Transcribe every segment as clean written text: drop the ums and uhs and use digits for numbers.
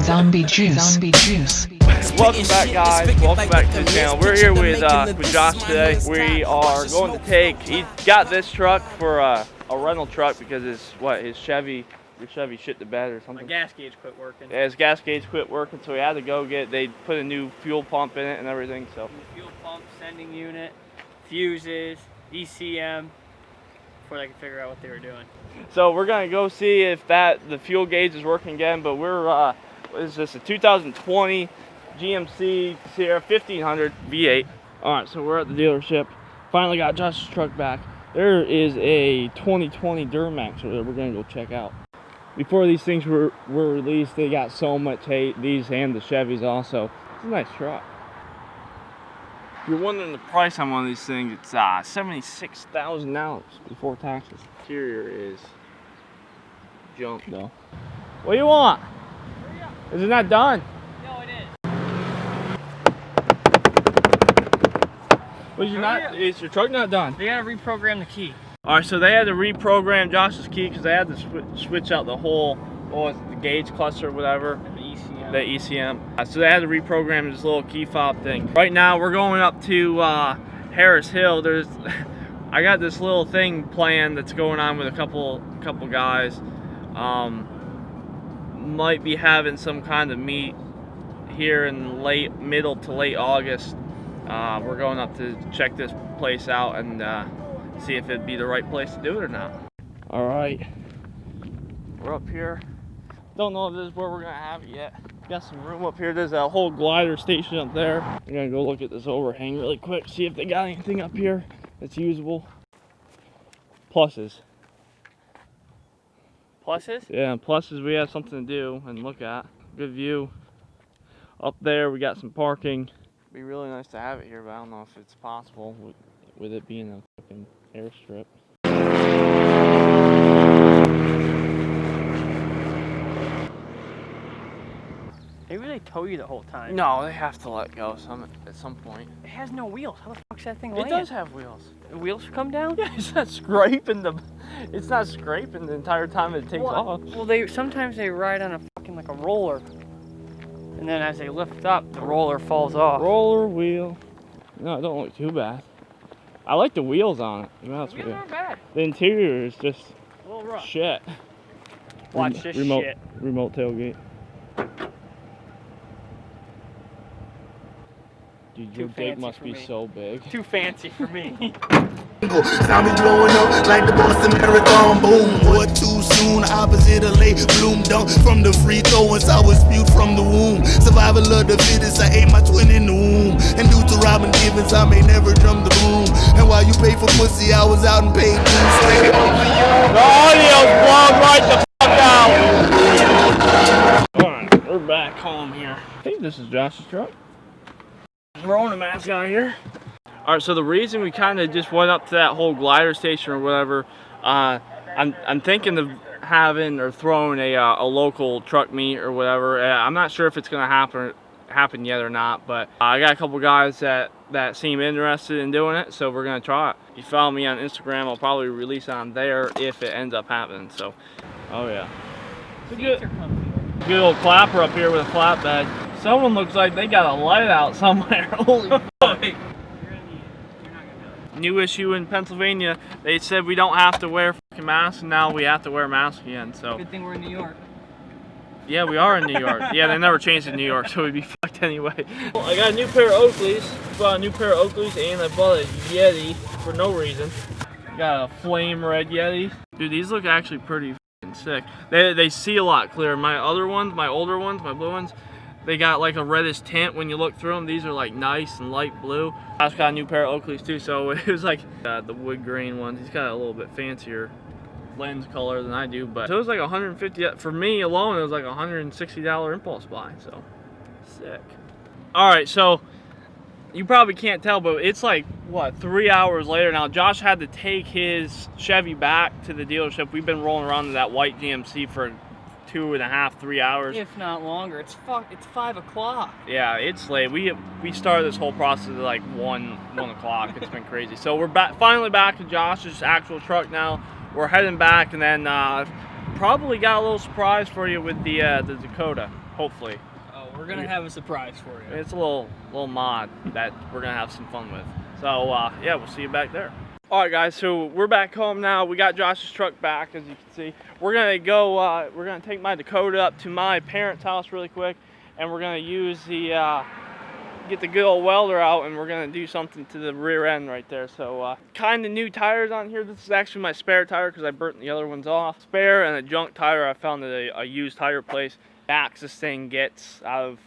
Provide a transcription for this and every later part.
Zombie juice. Zombie juice. Welcome back, guys. Welcome back to the channel. We're here with Josh today. We are going to take. He got this truck for a rental truck because his Chevy shit the bed or something. My gas gauge quit working. Yeah, his gas gauge quit working, so he had to go get. They put a new fuel pump in it and everything. So Fuel pump, sending unit, fuses, ECM. Before they could figure out what they were doing. So we're gonna go see if the fuel gauge is working again. But we're what is this, a 2020 GMC Sierra 1500 V8. All right, so we're at the dealership. Finally got Josh's truck back. There is a 2020 Duramax over there. We're gonna go check out. Before these things were released, they got so much hate. These and the Chevys also. It's a nice truck. If you're wondering the price on one of these things, it's $76,000 before taxes. Interior is junk though. What do you want? Is it not done? No, it is. Is your truck not done? They gotta reprogram the key. All right, so they had to reprogram Josh's key because they had to switch out the whole, the gauge cluster or whatever. The ECM. So they had to reprogram this little key fob thing. Right now we're going up to Harris Hill. I got this little thing planned that's going on with a couple guys. Might be having some kind of meet here in middle to late August. We're going up to check this place out and see if it'd be the right place to do it or not. All right, we're up here. Don't know if this is where we're gonna have it yet. Got some room up here. There's a whole glider station up there. I'm gonna go look at this overhang really quick, see if they got anything up here that's usable. Pluses. Pluses? Yeah, pluses. We have something to do and look at. Good view. Up there, we got some parking. It'd be really nice to have it here, but I don't know if it's possible with it being a fucking airstrip. They really tow you the whole time. No, they have to let go at some point. It has no wheels. How the fuck's that thing It land? does have wheels. The wheels come down? Yeah, it's not scraping the entire time it takes off. Well, sometimes they ride on a fucking like a roller, and then as they lift up, the roller falls off. Roller wheel. No, it don't look too bad. I like the wheels on it. The wheels aren't bad. The interior is just A little rough. shit. Watch this shit. Remote tailgate. Dude, your dick must be so big. Too fancy for me. Sound me blowing up like the Boston Marathon. Boom, what too soon? Opposite of late bloom. Dunk from the free throw and sour spewed from the womb. Survival of the fittest. I ate my twin in the womb. And due to Robin Givens, I may never drum the boom. And while you pay for pussy, I was out and paid dues. The audio's blown right the fuck out. Alright, we're back home here. I think this is Josh's truck. Throwing a mask on here. All right, so the reason we kind of just went up to that whole glider station or whatever, I'm thinking of having or throwing a local truck meet or whatever. I'm not sure if it's gonna happen yet or not, but I got a couple guys that seem interested in doing it, so we're gonna try it. If you follow me on Instagram, I'll probably release on there if it ends up happening. So, oh yeah, it's a good old clapper up here with a flatbed. Someone looks like they got a light out somewhere. Holy fuck. New issue in Pennsylvania. They said we don't have to wear fucking masks, and now we have to wear masks again. So Good thing we're in New York. yeah, we are in New York. Yeah, they never changed in New York, so we'd be fucked anyway. Well, I got a new pair of Oakleys. Bought a new pair of Oakleys, and I bought a Yeti for no reason. Got a flame red Yeti. Dude, these look actually pretty fucking sick. They see a lot clearer. My other ones, my older ones, my blue ones, they got like a reddish tint when you look through them. These are like nice and light blue. I just got a new pair of Oakleys too, so it was like the wood grain ones. He's got a little bit fancier lens color than I do, but so it was like 150 for me alone. It was like $160 impulse buy, so sick. All right, so you probably can't tell, but it's like what, 3 hours later now. Josh had to take his Chevy back to the dealership. We've been rolling around in that white GMC for 2.5, 3 hours, if not longer. It's 5 o'clock. Yeah, it's late. We started this whole process at like 1 o'clock. It's been crazy. So we're finally back to Josh's actual truck now. We're heading back, and then probably got a little surprise for you with the Dakota, hopefully. Oh, we're gonna have a surprise for you. It's a little mod that we're gonna have some fun with. So yeah, we'll see you back there. All right, guys. So we're back home now. We got Josh's truck back, as you can see. We're gonna go. We're gonna take my Dakota up to my parents' house really quick, and we're gonna use the get the good old welder out, and we're gonna do something to the rear end right there. So kind of new tires on here. This is actually my spare tire because I burnt the other ones off. Spare and a junk tire I found at a used tire place. Max this thing gets out of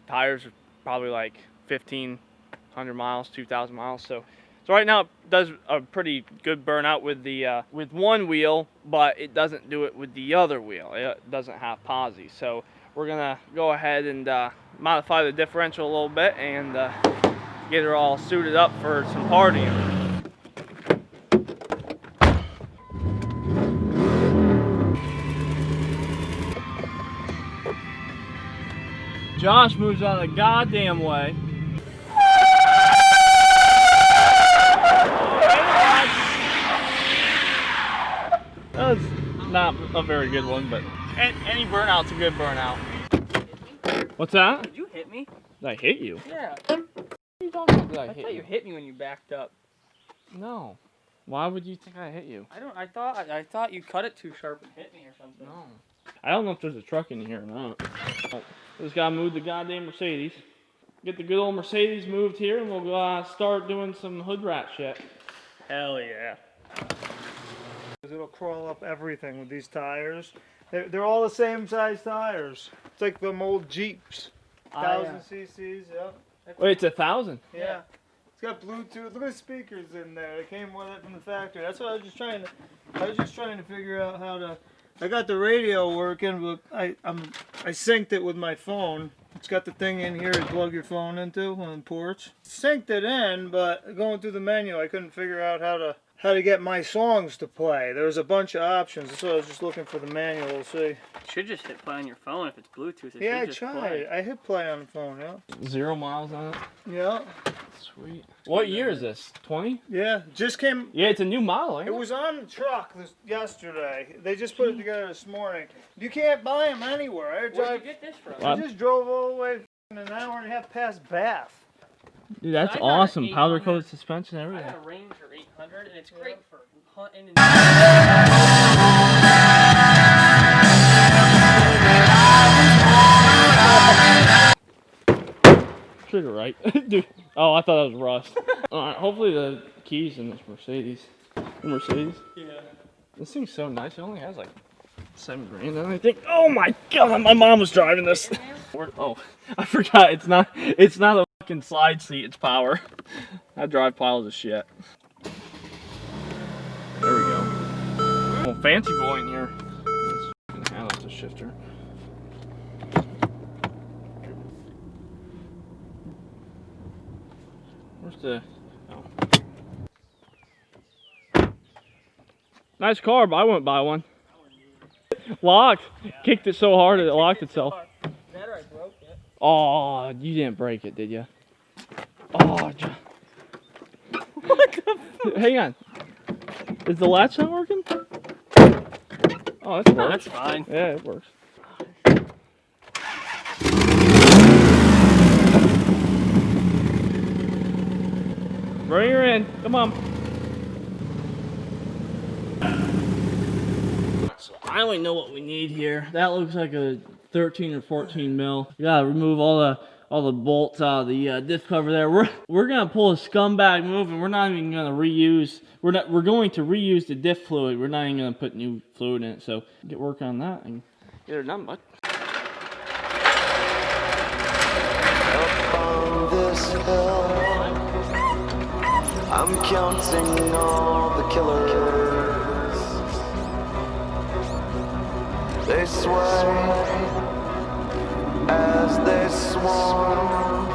tires are probably like 1,500 miles, 2,000 miles. So right now it does a pretty good burnout with the with one wheel, but it doesn't do it with the other wheel. It doesn't have posi. So we're gonna go ahead and modify the differential a little bit and get her all suited up for some partying. Josh moves out of the goddamn way. That was not a very good one, but any burnout's a good burnout. What's that? Did you hit me? Did I hit you? Yeah. What are you talking about? Did I hit thought you hit me when you backed up. No. Why would you think I hit you? I thought you cut it too sharp and hit me or something. No. I don't know if there's a truck in here or not. Oh, just gotta move the goddamn Mercedes. Get the good old Mercedes moved here, and we'll start doing some hood rat shit. Hell yeah. It'll crawl up everything with these tires. They're all the same size tires. It's like them old Jeeps. 1,000 cc's, yeah. Wait, it's 1,000? Yeah. It's got Bluetooth. Look at the speakers in there. They came with it from the factory. That's what I was just trying to figure out how to. I got the radio working, but I synced it with my phone. It's got the thing in here to plug your phone into on the porch. Synced it in, but going through the menu, I couldn't figure out how to get my songs to play. There was a bunch of options, so I was just looking for the manual to see. You should just hit play on your phone if it's Bluetooth. Yeah, I tried. I hit play on the phone, yeah. 0 miles on it? Yeah. Sweet. What year is this? 20? Yeah, just came. Yeah, it's a new model, ain't It was on the truck yesterday. They just put it together this morning. You can't buy them anywhere. Where'd you get this from? I just drove all the way an hour and a half past Bath. Dude, that's I got awesome. an Powder 800. coated suspension, I everything. got a Ranger 800, and it's great for hunting and... Trigger right. Dude. Oh, I thought that was rust. Alright, hopefully the keys in this Mercedes. The Mercedes? Yeah. This thing's so nice. It only has like $7 grand. And I think, oh my god, my mom was driving this. Oh, I forgot. It's not a fucking slide seat. It's power. I drive piles of shit. There we go. Well, fancy boy in here. Let's handle the shifter. Where's the? Oh. Nice car, but I wouldn't buy one. Locked. Kicked it so hard it locked itself. That or I broke it. Oh, you didn't break it, did you? Oh, What the fuck? hang on. Is the latch not working? Oh, that works. That's fine. Yeah, it works. Bring her in. Come on. So I only know what we need here. That looks like a 13 or 14 mil. You gotta remove all the bolts out of the diff cover there. We're gonna pull a scumbag move, and we're not even gonna reuse. We're going to reuse the diff fluid. We're not even gonna put new fluid in it. So get working on that and get her done, bud. Up on this hill, I'm counting all the killers. They sway as they swarm.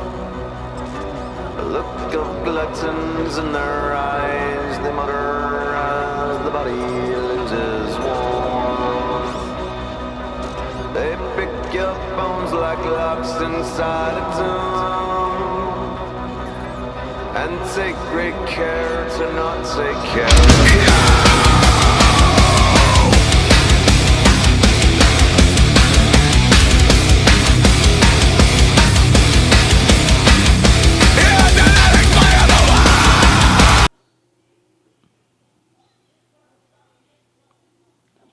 A look of gluttons in their eyes. They mutter as the body loses warmth. They pick your bones like locks inside a tomb, and take great care to not take care of you.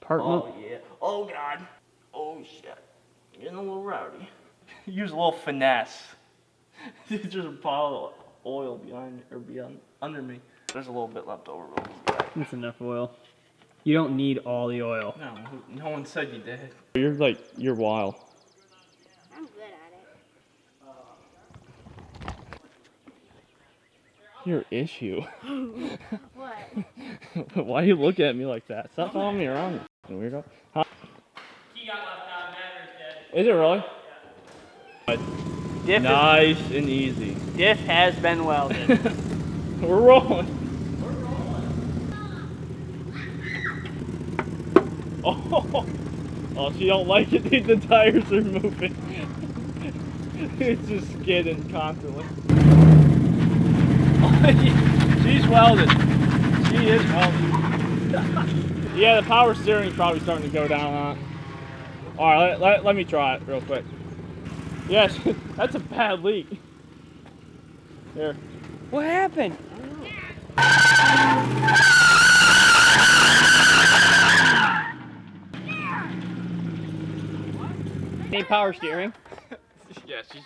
compartment. Oh yeah. Oh god. Oh shit. Getting a little rowdy. Use a little finesse. Just a pile of oil behind or beyond under me. There's a little bit left over. That's enough oil. You don't need all the oil. No, no one said you did. You're wild. I'm good at it. Your issue. What? Why you look at me like that? Stop following me around, you weirdo. Huh? Is it really? Diff Nice and easy. Diff has been welded. We're rolling. Oh, she don't like it, dude. The tires are moving. It's just skidding constantly. She's welded. She is welded. Yeah, the power steering is probably starting to go down on it. Alright, let me try it real quick. Yes, that's a bad leak. Here. What happened? Any power steering? Yeah, she's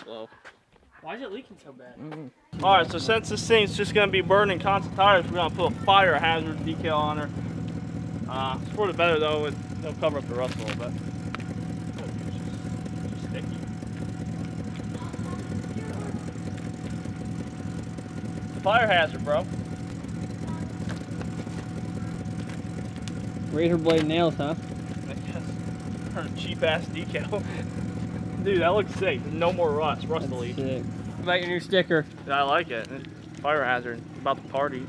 low. Why is it leaking so bad? Alright, so since this thing's just going to be burning constant tires, we're going to put a fire hazard decal on her. It's for the better though, it'll cover up the rust a little bit. She's sticky. It's a fire hazard, bro. Razor blade nails, huh? I guess. Or a cheap ass decal. Dude, that looks sick. No more rust. Rust will leak. Sick. What about your new sticker? I like it. Fire hazard. About the party.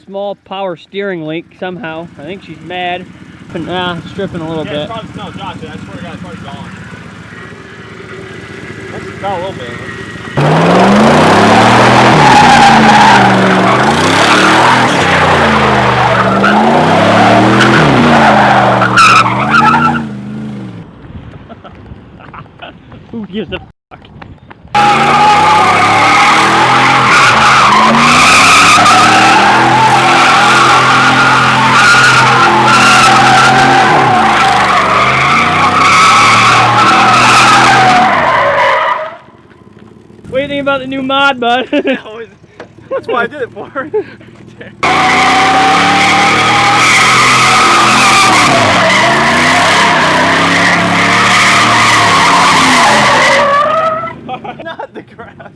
Small power steering leak somehow. I think she's mad. Stripping a little bit. Probably, no, Josh, I swear to God, it's probably gone. It's got a little bit of it. Who gives a fuck? What do you think about the new mod, bud? That's why I did it for her. Not the grass.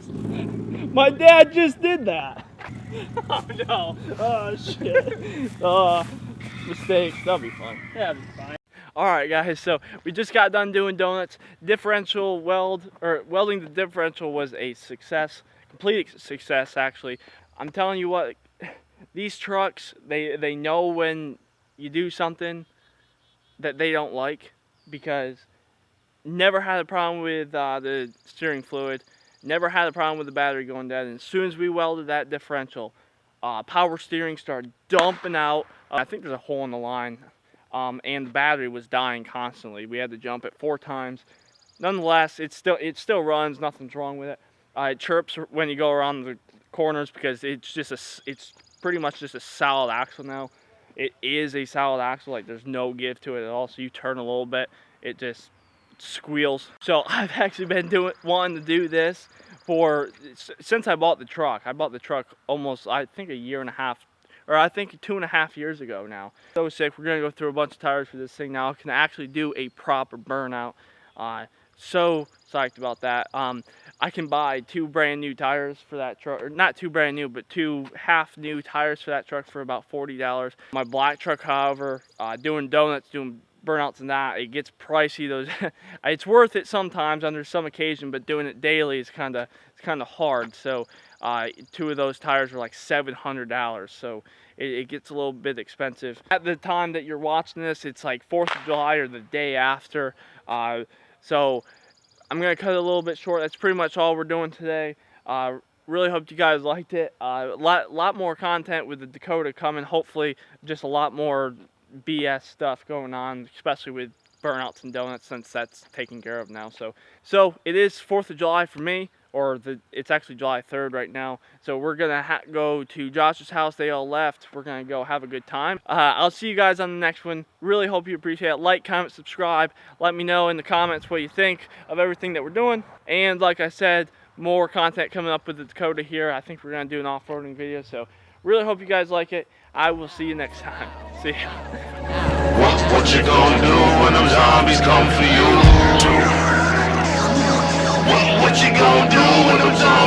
My dad just did that. Oh no. Oh shit. Mistakes. That'll be fun. Yeah, it'll be fine. Alright guys, so we just got done doing donuts. Differential welding the differential was a success. Complete success actually. I'm telling you what, these trucks, they know when you do something that they don't like, because never had a problem with the steering fluid, never had a problem with the battery going dead, and as soon as we welded that differential, power steering started dumping out. I think there's a hole in the line. And the battery was dying constantly. We had to jump it 4 times. Nonetheless, it still runs. Nothing's wrong with it. It chirps when you go around the corners because it's pretty much just a solid axle now. It is a solid axle. Like, there's no give to it at all. So you turn a little bit, it just squeals. So I've actually been wanting to do this since I bought the truck. I bought the truck almost, I think, a year and a half. Or I think 2.5 years ago now. So sick. We're gonna go through a bunch of tires for this thing now. I can actually do a proper burnout. So psyched about that. I can buy 2 brand new tires for that truck, or not 2 brand new, but 2 half new tires for that truck for about $40. My black truck, however, doing donuts, doing burnouts and that, it gets pricey. Those it's worth it sometimes under some occasion, but doing it daily is kind of hard. So 2 of those tires were like $700, so it gets a little bit expensive. At the time that you're watching this, it's like 4th of July or the day after, so I'm gonna cut it a little bit short. That's pretty much all we're doing today. Really hope you guys liked it. A lot more content with the Dakota coming. Hopefully just a lot more BS stuff going on, especially with burnouts and donuts, since that's taken care of now. So it is 4th of July for me. or it's actually July 3rd right now. So we're gonna go to Josh's house. They all left. We're gonna go have a good time. I'll see you guys on the next one. Really hope you appreciate it. Like, comment, subscribe. Let me know in the comments what you think of everything that we're doing. And like I said, more content coming up with the Dakota here. I think we're gonna do an off-roading video. So really hope you guys like it. I will see you next time. See ya. What you gonna do when them zombies come for you? What you gonna do when them zombies